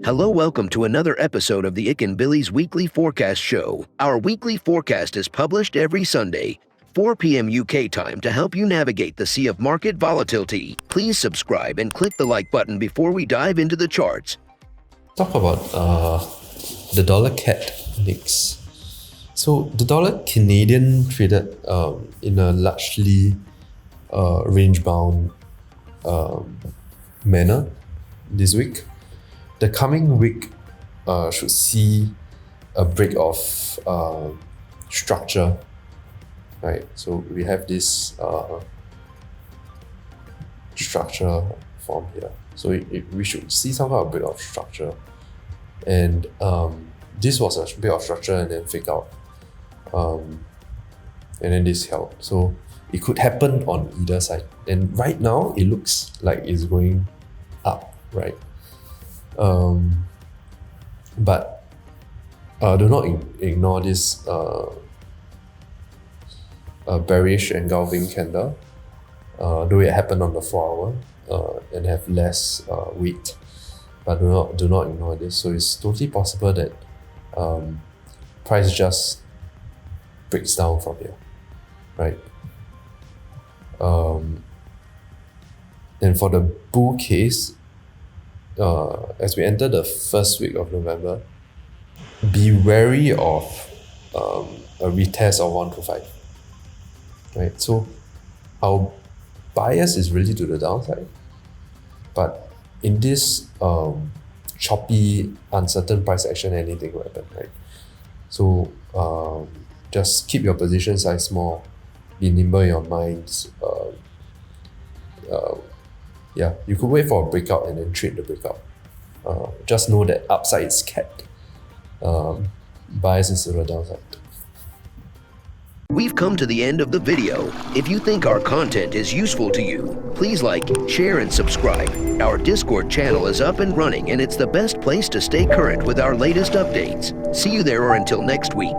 Hello, welcome to another episode of the Ikan Bilis Weekly Forecast Show. Our weekly forecast is published every Sunday, 4 p.m. UK time to help you navigate the sea of market volatility. Please subscribe and click the like button before we dive into the charts. Talk about the dollar CAD next. So the dollar Canadian traded in a largely range-bound manner this week. The coming week should see a break of structure, right? So we have this structure form here. So we should see some kind of break of structure, and this was a break of structure and then fake out, and then this held. So it could happen on either side. And right now it looks like it's going up, right? But do not ignore this bearish engulfing candle, though it happened on the 4 hour and have less weight. But do not ignore this. So it's totally possible that price just breaks down from here, right? And for the bull case, as we enter the first week of November, be wary of a retest of 125, right? So our bias is really to the downside, but in this choppy, uncertain price action, anything will happen, right? So just keep your position size small, be nimble in your minds. Yeah, you could wait for a breakout and then trade the breakout. Just know that upside is capped. Bias is to the downside. We've come to the end of the video. If you think our content is useful to you, please like, share, and subscribe. Our Discord channel is up and running, and it's the best place to stay current with our latest updates. See you there, or until next week.